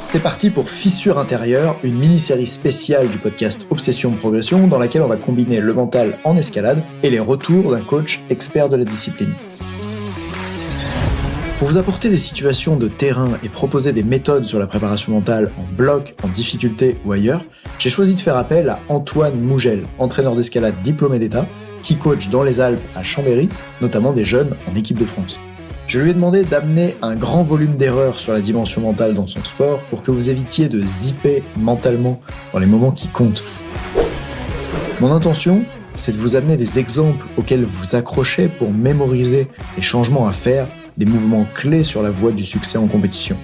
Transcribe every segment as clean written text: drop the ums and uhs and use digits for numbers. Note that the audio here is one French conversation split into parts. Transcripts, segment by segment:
C'est parti pour Fissure intérieure, une mini-série spéciale du podcast Obsession Progression dans laquelle on va combiner le mental en escalade et les retours d'un coach expert de la discipline. Pour vous apporter des situations de terrain et proposer des méthodes sur la préparation mentale en bloc, en difficulté ou ailleurs, j'ai choisi de faire appel à Antoine Mougel, entraîneur d'escalade diplômé d'État, qui coach dans les Alpes à Chambéry, notamment des jeunes en équipe de France. Je lui ai demandé d'amener un grand volume d'erreurs sur la dimension mentale dans son sport pour que vous évitiez de zipper mentalement dans les moments qui comptent. Mon intention, c'est de vous amener des exemples auxquels vous accrochez pour mémoriser les changements à faire, des mouvements clés sur la voie du succès en compétition.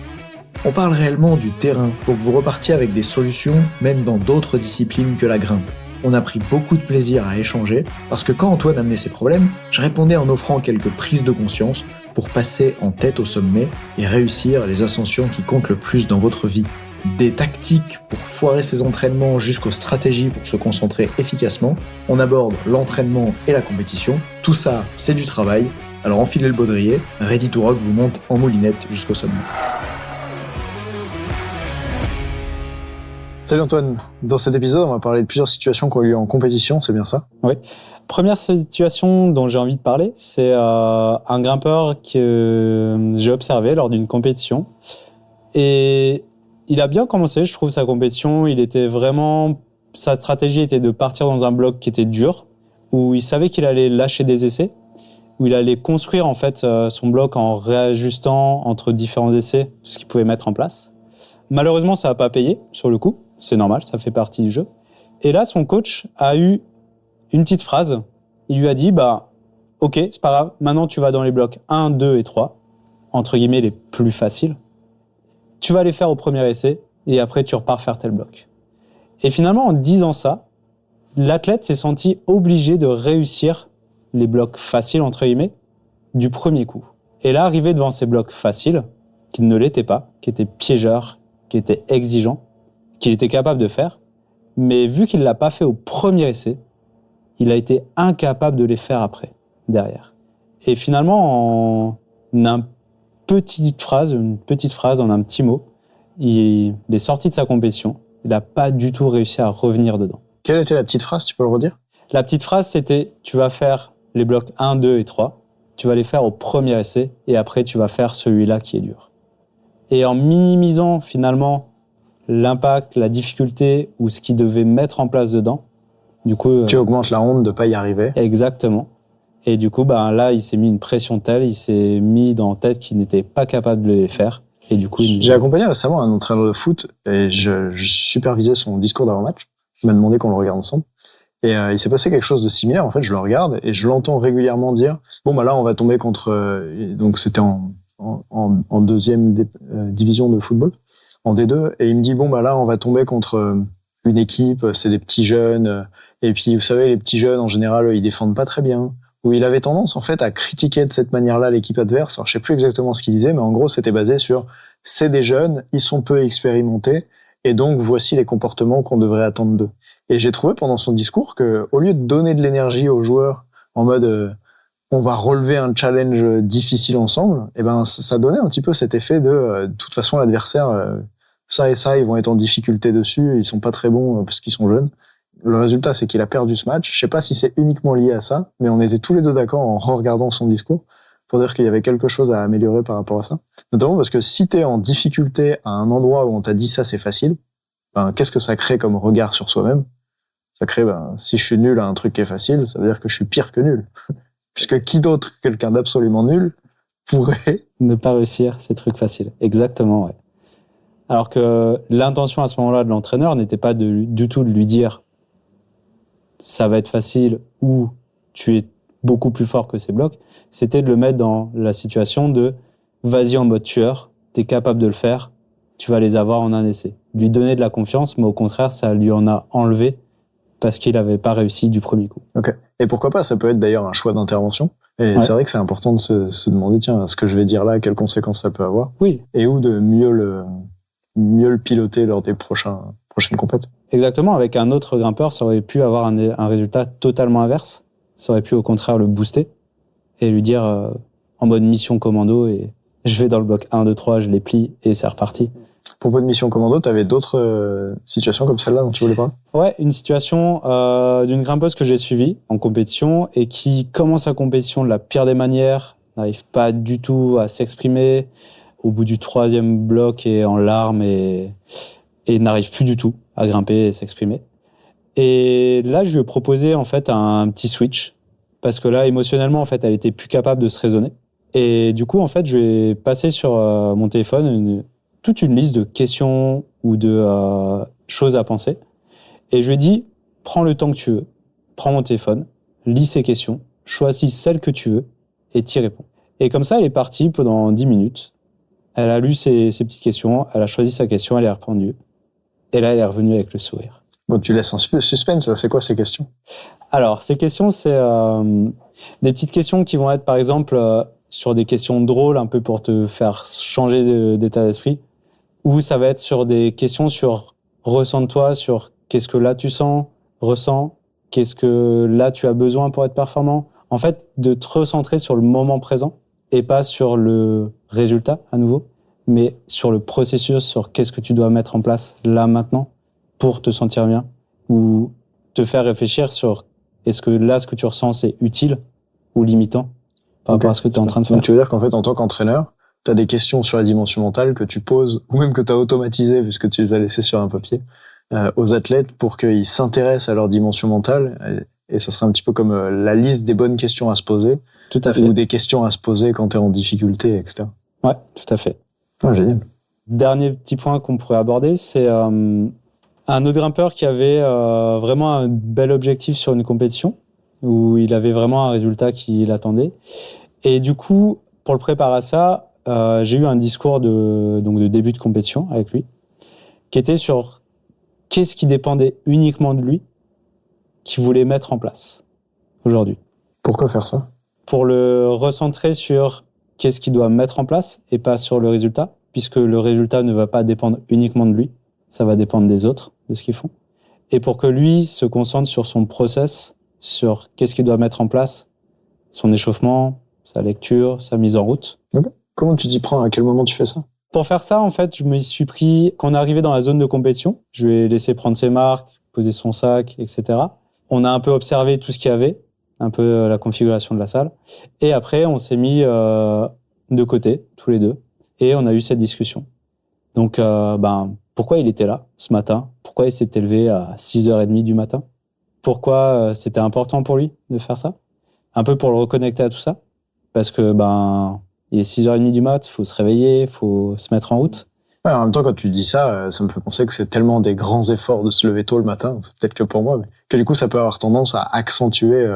On parle réellement du terrain pour que vous repartiez avec des solutions, même dans d'autres disciplines que la grimpe. On a pris beaucoup de plaisir à échanger parce que quand Antoine amenait ses problèmes, je répondais en offrant quelques prises de conscience pour passer en tête au sommet et réussir les ascensions qui comptent le plus dans votre vie. Des tactiques pour foirer ses entraînements jusqu'aux stratégies pour se concentrer efficacement. On aborde l'entraînement et la compétition. Tout ça, c'est du travail. Alors enfilez le baudrier, Ready to Rock vous monte en moulinette jusqu'au sommet. Salut Antoine, dans cet épisode on va parler de plusieurs situations qui ont eu lieu en compétition, c'est bien ça? Oui. Première situation dont j'ai envie de parler, c'est un grimpeur que j'ai observé lors d'une compétition. Et il a bien commencé, je trouve, sa compétition. Sa stratégie était de partir dans un bloc qui était dur, où il savait qu'il allait lâcher des essais, où il allait construire en fait son bloc en réajustant entre différents essais tout ce qu'il pouvait mettre en place. Malheureusement, ça n'a pas payé sur le coup. C'est normal, ça fait partie du jeu. Et là, son coach a eu une petite phrase. Il lui a dit, ok, c'est pas grave, maintenant tu vas dans les blocs 1, 2 et 3, entre guillemets les plus faciles. Tu vas les faire au premier essai et après tu repars faire tel bloc. Et finalement, en disant ça, l'athlète s'est senti obligé de réussir les blocs faciles, entre guillemets, du premier coup. Et là, arrivé devant ces blocs faciles, qui ne l'étaient pas, qui étaient piégeurs, qui étaient exigeants, qu'il était capable de faire, mais vu qu'il ne l'a pas fait au premier essai, il a été incapable de les faire après, derrière. Et finalement, en une petite phrase, en un petit mot, il est sorti de sa compétition. Il n'a pas du tout réussi à revenir dedans. Quelle était la petite phrase, tu peux le redire? La petite phrase, c'était « Tu vas faire les blocs 1, 2 et 3, tu vas les faire au premier essai, et après tu vas faire celui-là qui est dur. » Et en minimisant finalement l'impact, la difficulté ou ce qu'il devait mettre en place dedans, du coup... Tu augmentes la honte de ne pas y arriver. Exactement. Et du coup, là, il s'est mis une pression telle, il s'est mis dans la tête qu'il n'était pas capable de les faire. Et du coup, J'ai accompagné récemment un entraîneur de foot et je supervisais son discours d'avant-match. Il m'a demandé qu'on le regarde ensemble. Et il s'est passé quelque chose de similaire. En fait, je le regarde et je l'entends régulièrement dire « Bon, là, on va tomber contre... » Donc, c'était en deuxième division de football, en D2. Et il me dit « Bon, là, on va tomber contre une équipe, c'est des petits jeunes. Et puis, vous savez, les petits jeunes, en général, ils défendent pas très bien. » Où il avait tendance, en fait, à critiquer de cette manière-là l'équipe adverse. Alors, je sais plus exactement ce qu'il disait, mais en gros, c'était basé sur « c'est des jeunes, ils sont peu expérimentés, et donc, voici les comportements qu'on devrait attendre d'eux. » Et j'ai trouvé pendant son discours que, au lieu de donner de l'énergie aux joueurs en mode on va relever un challenge difficile ensemble, ça donnait un petit peu cet effet de toute façon, l'adversaire, ça et ça, ils vont être en difficulté dessus, ils sont pas très bons parce qu'ils sont jeunes. Le résultat, c'est qu'il a perdu ce match. Je sais pas si c'est uniquement lié à ça, mais on était tous les deux d'accord en regardant son discours pour dire qu'il y avait quelque chose à améliorer par rapport à ça. Notamment parce que si t'es en difficulté à un endroit où on t'a dit ça, c'est facile, qu'est-ce que ça crée comme regard sur soi-même? Ça crée, si je suis nul à un truc qui est facile, ça veut dire que je suis pire que nul. Puisque qui d'autre, quelqu'un d'absolument nul, pourrait... Ne pas réussir ces trucs faciles. Exactement, ouais. Alors que l'intention à ce moment-là de l'entraîneur n'était pas du tout de lui dire ça va être facile ou tu es beaucoup plus fort que ces blocs, c'était de le mettre dans la situation de vas-y en mode tueur, t'es capable de le faire, tu vas les avoir en un essai. Lui donner de la confiance, mais au contraire, ça lui en a enlevé parce qu'il n'avait pas réussi du premier coup. Ok. Et pourquoi pas, ça peut être d'ailleurs un choix d'intervention. Et ouais. C'est vrai que c'est important de se demander, tiens, ce que je vais dire là, quelles conséquences ça peut avoir. Oui. Et où de mieux le piloter lors des prochaines compétitions. Exactement. Avec un autre grimpeur, ça aurait pu avoir un résultat totalement inverse. Ça aurait pu au contraire le booster et lui dire en mode mission commando et je vais dans le bloc 1, 2, 3, je les plie et c'est reparti. À propos de mission commando, tu avais d'autres situations comme celle-là dont tu voulais parler? Ouais, une situation d'une grimpeuse que j'ai suivie en compétition et qui commence sa compétition de la pire des manières, n'arrive pas du tout à s'exprimer, au bout du 3e bloc est en larmes et n'arrive plus du tout à grimper et s'exprimer. Et là, je lui ai proposé en fait un petit switch parce que là, émotionnellement, en fait, elle était plus capable de se raisonner. Et du coup, en fait, je vais passer sur mon téléphone toute une liste de questions ou de choses à penser. Et je lui ai dit, prends le temps que tu veux, prends mon téléphone, lis ces questions, choisis celle que tu veux et t'y réponds. Et comme ça, elle est partie pendant 10 minutes. Elle a lu ses petites questions, elle a choisi sa question, elle y a répondu. Et là, elle est revenue avec le sourire. Bon, tu laisses un suspense, c'est quoi ces questions? Alors, ces questions, c'est des petites questions qui vont être, par exemple, sur des questions drôles, un peu pour te faire changer d'état d'esprit, ou ça va être sur des questions sur ressens-toi, sur qu'est-ce que là tu ressens, qu'est-ce que là tu as besoin pour être performant. En fait, de te recentrer sur le moment présent et pas sur le résultat à nouveau, mais sur le processus, sur qu'est-ce que tu dois mettre en place là maintenant pour te sentir bien ou te faire réfléchir sur est-ce que là, ce que tu ressens, c'est utile ou limitant par rapport à ce que tu es en train de faire. Donc, tu veux dire qu'en fait, en tant qu'entraîneur, tu as des questions sur la dimension mentale que tu poses, ou même que tu as automatisées, puisque tu les as laissées sur un papier, aux athlètes pour qu'ils s'intéressent à leur dimension mentale. Et ça serait un petit peu comme la liste des bonnes questions à se poser. Tout à fait. Ou des questions à se poser quand tu es en difficulté, etc. Ouais, tout à fait. Ah, génial. Dernier petit point qu'on pourrait aborder, c'est un autre grimpeur qui avait vraiment un bel objectif sur une compétition, où il avait vraiment un résultat qu'il attendait. Et du coup, pour le préparer à ça, j'ai eu un discours de début de compétition avec lui, qui était sur qu'est-ce qui dépendait uniquement de lui, qu'il voulait mettre en place aujourd'hui. Pourquoi faire ça? Pour le recentrer sur qu'est-ce qu'il doit mettre en place et pas sur le résultat, puisque le résultat ne va pas dépendre uniquement de lui, ça va dépendre des autres, de ce qu'ils font. Et pour que lui se concentre sur son process, sur qu'est-ce qu'il doit mettre en place, son échauffement, sa lecture, sa mise en route. Okay. Comment tu t'y prends? À quel moment tu fais ça? Pour faire ça, en fait, je me suis pris, quand on est arrivé dans la zone de compétition, je lui ai laissé prendre ses marques, poser son sac, etc. On a un peu observé tout ce qu'il y avait, un peu la configuration de la salle. Et après, on s'est mis de côté, tous les deux, et on a eu cette discussion. Donc, pourquoi il était là ce matin? Pourquoi il s'était levé à 6h30 du matin? Pourquoi c'était important pour lui de faire ça? Un peu pour le reconnecter à tout ça. Parce que, il est 6h30 du mat, il faut se réveiller, il faut se mettre en route. Ouais, en même temps, quand tu dis ça, ça me fait penser que c'est tellement des grands efforts de se lever tôt le matin, c'est peut-être que pour moi, mais que du coup, ça peut avoir tendance à accentuer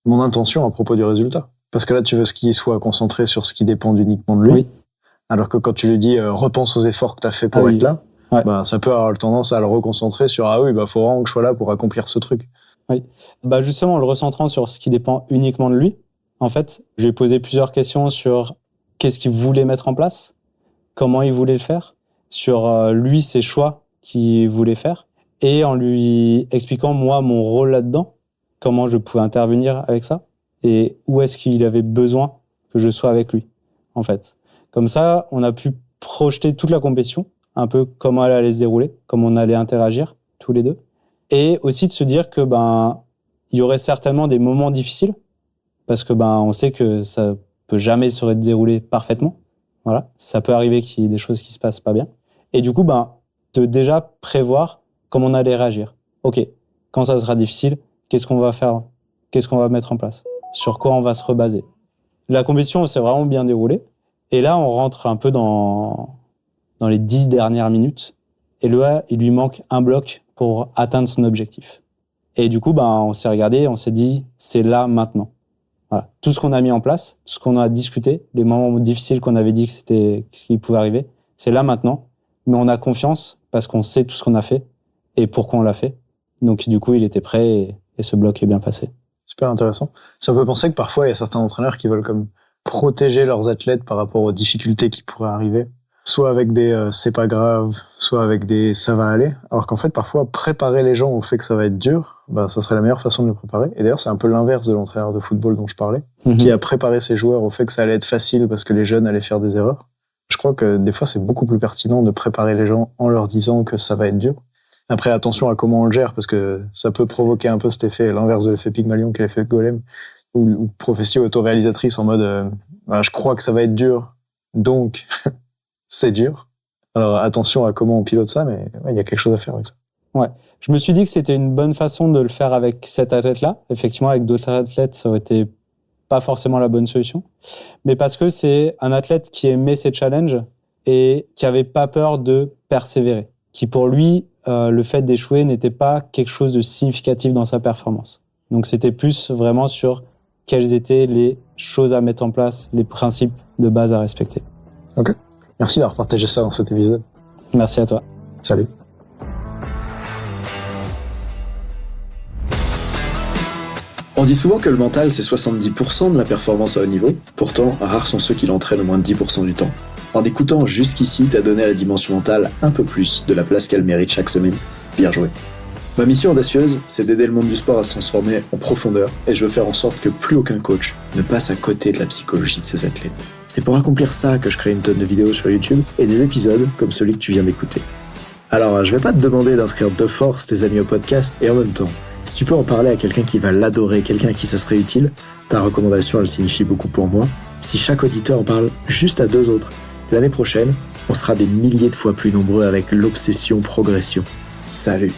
mon intention à propos du résultat. Parce que là, tu veux qu'il soit concentré sur ce qui dépend uniquement de lui. Oui. Alors que quand tu lui dis repense aux efforts que tu as fait pour être là, ouais. Ça peut avoir tendance à le reconcentrer sur faut vraiment que je sois là pour accomplir ce truc. Oui. Justement, en le recentrant sur ce qui dépend uniquement de lui, en fait, je lui ai posé plusieurs questions sur qu'est-ce qu'il voulait mettre en place, comment il voulait le faire, sur lui, ses choix qu'il voulait faire, et en lui expliquant, moi, mon rôle là-dedans, comment je pouvais intervenir avec ça, et où est-ce qu'il avait besoin que je sois avec lui, en fait. Comme ça, on a pu projeter toute la compétition, un peu comment elle allait se dérouler, comment on allait interagir, tous les deux, et aussi de se dire que, il y aurait certainement des moments difficiles, parce que on sait que ça peut jamais se dérouler parfaitement. Voilà, ça peut arriver qu'il y ait des choses qui se passent pas bien. Et du coup, de déjà prévoir comment on allait réagir. Ok, quand ça sera difficile, qu'est-ce qu'on va faire? Qu'est-ce qu'on va mettre en place? Sur quoi on va se rebaser? La compétition s'est vraiment bien déroulée. Et là, on rentre un peu dans les 10 dernières minutes. Et là, il lui manque un bloc pour atteindre son objectif. Et du coup, on s'est regardé, on s'est dit, c'est là maintenant. Voilà. Tout ce qu'on a mis en place, tout ce qu'on a discuté, les moments difficiles qu'on avait dit que c'était ce qui pouvait arriver, c'est là maintenant. Mais on a confiance parce qu'on sait tout ce qu'on a fait et pourquoi on l'a fait. Donc du coup, il était prêt et ce bloc est bien passé. Super intéressant. Ça peut penser que parfois, il y a certains entraîneurs qui veulent comme protéger leurs athlètes par rapport aux difficultés qui pourraient arriver. soit avec des c'est pas grave, soit avec des ça va aller. Alors qu'en fait, parfois, préparer les gens au fait que ça va être dur, ça serait la meilleure façon de le préparer. Et d'ailleurs, c'est un peu l'inverse de l'entraîneur de football dont je parlais, qui a préparé ses joueurs au fait que ça allait être facile parce que les jeunes allaient faire des erreurs. Je crois que des fois, c'est beaucoup plus pertinent de préparer les gens en leur disant que ça va être dur. Après, attention à comment on le gère, parce que ça peut provoquer un peu cet effet, l'inverse de l'effet Pygmalion qu'est l'effet Golem, ou prophétie autoréalisatrice en mode je crois que ça va être dur, donc c'est dur. Alors attention à comment on pilote ça, mais il y a quelque chose à faire avec ça. Ouais, je me suis dit que c'était une bonne façon de le faire avec cet athlète-là. Effectivement, avec d'autres athlètes, ça aurait été pas forcément la bonne solution. Mais parce que c'est un athlète qui aimait ses challenges et qui avait pas peur de persévérer. Qui pour lui, le fait d'échouer n'était pas quelque chose de significatif dans sa performance. Donc c'était plus vraiment sur quelles étaient les choses à mettre en place, les principes de base à respecter. Ok. Merci d'avoir partagé ça dans cet épisode. Merci à toi. Salut. On dit souvent que le mental, c'est 70% de la performance à haut niveau. Pourtant, rares sont ceux qui l'entraînent au moins de 10% du temps. En écoutant jusqu'ici, t'as donné à la dimension mentale un peu plus de la place qu'elle mérite chaque semaine. Bien joué. Ma mission audacieuse, c'est d'aider le monde du sport à se transformer en profondeur, et je veux faire en sorte que plus aucun coach ne passe à côté de la psychologie de ses athlètes. C'est pour accomplir ça que je crée une tonne de vidéos sur YouTube et des épisodes comme celui que tu viens d'écouter. Alors, je vais pas te demander d'inscrire de force tes amis au podcast, et en même temps, si tu peux en parler à quelqu'un qui va l'adorer, quelqu'un à qui ça serait utile, ta recommandation, elle signifie beaucoup pour moi. Si chaque auditeur en parle juste à 2 autres, l'année prochaine, on sera des milliers de fois plus nombreux avec l'obsession progression. Salut!